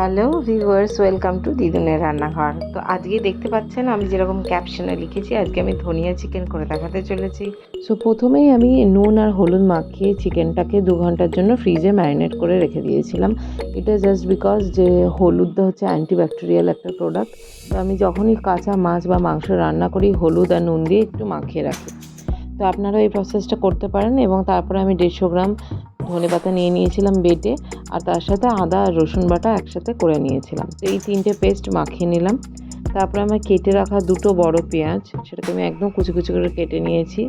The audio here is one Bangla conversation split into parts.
হ্যালো ভিউয়ার্স, ওয়েলকাম টু দিদুনের রান্নাঘর। তো আজকে দেখতে পাচ্ছেন আমি যেরকম ক্যাপশনে লিখেছি, আজকে আমি ধনিয়া চিকেন করে দেখাতে চলেছি। সো প্রথমেই আমি নুন আর হলুদ মাখিয়ে চিকেনটাকে 2 ঘন্টার জন্য ফ্রিজে ম্যারিনেট করে রেখে দিয়েছিলাম। এটা জাস্ট বিকজ যে হলুদটা হচ্ছে অ্যান্টিব্যাকটেরিয়াল একটা প্রোডাক্ট। তো আমি যখনই কাঁচা মাছ বা মাংস রান্না করি হলুদ আর নুন দিয়ে একটু মাখিয়ে রাখি। তো আপনারা এই প্রসেসটা করতে পারেন। এবং তারপরে আমি 150 গ্রাম ধনেপাতা নিয়ে নিয়েছিলাম বেটে, আর তার সাথে আদা আর রসুন বাটা একসাথে করে নিয়েছিলাম। তো এই 3টে পেস্ট মাখিয়ে নিলাম। তারপরে আমার কেটে রাখা 2টো বড় পেঁয়াজ, সেটাকে আমি একদম কুচি কুচি করে কেটে নিয়েছি।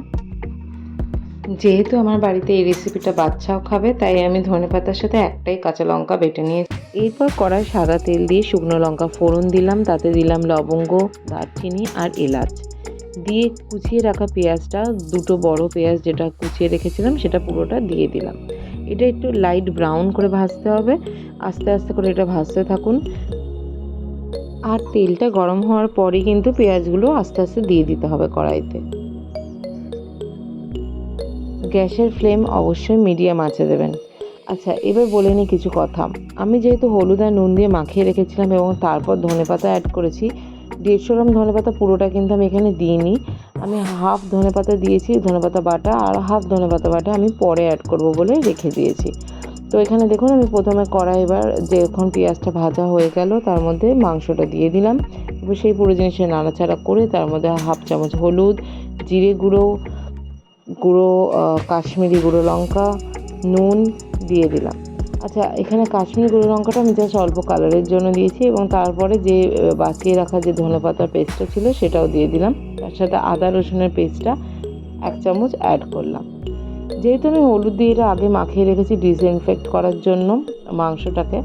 যেহেতু আমার বাড়িতে এই রেসিপিটা বাচ্চাও খাবে, তাই আমি ধনেপাতার সাথে একটাই কাঁচা লঙ্কা বেটে নিয়েছি। এরপর কড়াই সাদা তেল দিয়ে শুকনো লঙ্কা ফোড়ন দিলাম, তাতে দিলাম লবঙ্গ, দারচিনি আর এলাচ দিয়ে কুচিয়ে রাখা পেঁয়াজটা, 2টো বড় পেঁয়াজ যেটা কুচিয়ে রেখেছিলাম সেটা পুরোটা দিয়ে দিলাম। এটা একটু লাইট ব্রাউন করে ভাজতে হবে, আস্তে আস্তে করে এটা ভাজতে থাকুন। আর তেলটা গরম হওয়ার পরেই কিন্তু পেঁয়াজগুলো আস্তে আস্তে দিয়ে দিতে হবে কড়াইতে। গ্যাসের ফ্লেম অবশ্যই মিডিয়াম আঁচে দেবেন। আচ্ছা, এবার বলে নিই কিছু কথা। আমি যেহেতু হলুদ আর নুন দিয়ে মাখিয়ে রেখেছিলাম এবং তারপর ধনেপাতা অ্যাড করেছি, 150 গ্রাম ধনেপাতা পুরোটা কিন্তু আমি এখানে দিইনি। আমি হাফ ধনেপাতা দিয়েছি ধনেপাতা বাটা, আর হাফ ধনেপাতা বাটা আমি পরে অ্যাড করব বলে রেখে দিয়েছি। তো এখানে দেখুন আমি প্রথমে কড়াই, এবার যখন পেঁয়াজটা ভাজা হয়ে গেল তার মধ্যে মাংসটা দিয়ে দিলাম। এবার সেই পুরো জিনিসটা নাড়াচাড়া করে তার মধ্যে হাফ চামচ হলুদ, জিরে গুঁড়ো, কাশ্মীরি গুঁড়ো লঙ্কা, নুন দিয়ে দিলাম। আচ্ছা, এখানে কাশ্মীরি গুঁড়ো লঙ্কাটা আমি জাস্ট অল্প কালারের জন্য দিয়েছি, এবং তারপরে যে বাঁচিয়ে রাখা যে ধনেপাতার পেস্টটা ছিল সেটাও দিয়ে দিলাম। তার সাথে আদা রসুনের পেস্টটা 1 চামচ অ্যাড করলাম। যেহেতু আমি হলুদ দিয়ে এটা আগে মাখিয়ে রেখেছি ডিসইনফেক্ট করার জন্য মাংসটাকে,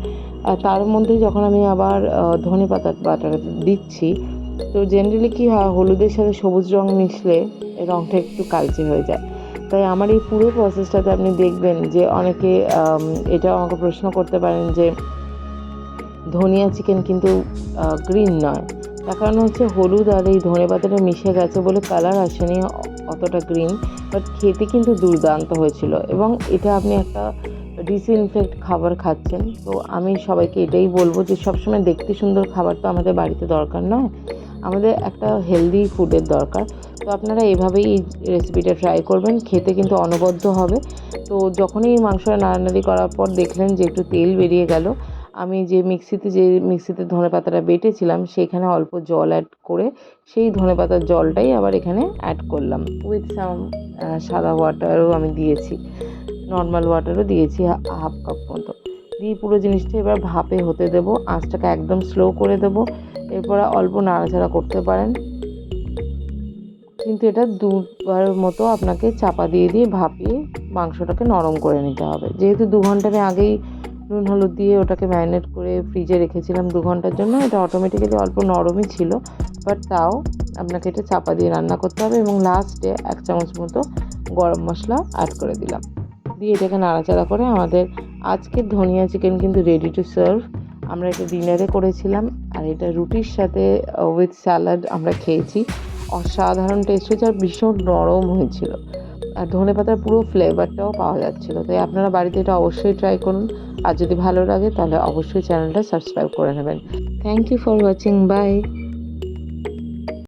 আর তার মধ্যে যখন আমি আবার ধনেপাতার বাটাটা দিচ্ছি, তো জেনারেলি কী হয়, হলুদের সাথে সবুজ রং মিশলে এই রঙটা একটু কালচে হয়ে যায়। তাই আমার এই পুরো প্রসেসটাতে আপনি দেখবেন যে অনেকে এটাও আমাকে প্রশ্ন করতে পারেন যে ধনিয়া চিকেন কিন্তু গ্রিন নয়। তার কারণ হচ্ছে হলুদ আর এই ধনেপাতাটা মিশে গেছে বলে কালার আসেনি অতটা গ্রিন, বাট খেতে কিন্তু দুর্দান্ত হয়েছিল। এবং এটা আপনি একটা ডিসইনফেক্ট খাবার খাচ্ছেন। তো আমি সবাইকে এটাই বলবো যে সবসময় দেখতে সুন্দর খাবার তো আমাদের বাড়িতে দরকার নয়, আমাদের একটা হেলদি ফুডের দরকার। তো আপনারা এভাবেই এই রেসিপিটা ট্রাই করবেন, খেতে কিন্তু অনবদ্য হবে। তো যখনই এই মাংসটা নাড়ানাড়ি করার পর দেখলেন যে একটু তেল বেরিয়ে গেল, আমি যে মিক্সিতে ধনেপাতাটা বেটেছিলাম সেখানে অল্প জল অ্যাড করে সেই ধনেপাতার জলটাই আবার এখানে অ্যাড করলাম। উইথ সাম সাদা ওয়াটারও আমি দিয়েছি, নর্মাল ওয়াটারও দিয়েছি হাফ কাপ মতো দিয়ে পুরো জিনিসটা এবার ভাপে হতে দেবো। আঁচটাকে একদম স্লো করে দেবো। এরপর অল্প নাড়াচাড়া করতে পারেন, কিন্তু এটা 2বার মতো আপনাকে চাপা দিয়ে দিয়ে ভাপিয়ে মাংসটাকে নরম করে নিতে হবে। যেহেতু 2 ঘন্টা আমি আগেই নুন হলুদ দিয়ে ওটাকে ম্যারিনেট করে ফ্রিজে রেখেছিলাম 2 ঘন্টার জন্য, এটা অটোমেটিক্যালি অল্প নরমই ছিল, বাট তাও আপনাকে এটা চাপা দিয়ে রান্না করতে হবে। এবং লাস্টে 1 চামচ মতো গরম মশলা অ্যাড করে দিলাম, দিয়ে এটাকে নাড়াচাড়া করে আমাদের আজকের ধনিয়া চিকেন কিন্তু রেডি টু সার্ভ। আমরা এটা ডিনারে করেছিলাম, আর এটা রুটির সাথে উইথ স্যালাড আমরা খেয়েছি। অসাধারণ টেস্ট হয়েছে, আর ভীষণ নরম হয়েছিল, আর ধনেপাতার পুরো ফ্লেভারটাও পাওয়া যাচ্ছিলো। তাই আপনারা বাড়িতে এটা অবশ্যই ট্রাই করুন, আর যদি ভালো লাগে তাহলে অবশ্যই চ্যানেলটা সাবস্ক্রাইব করে নেবেন। Thank you for watching, by.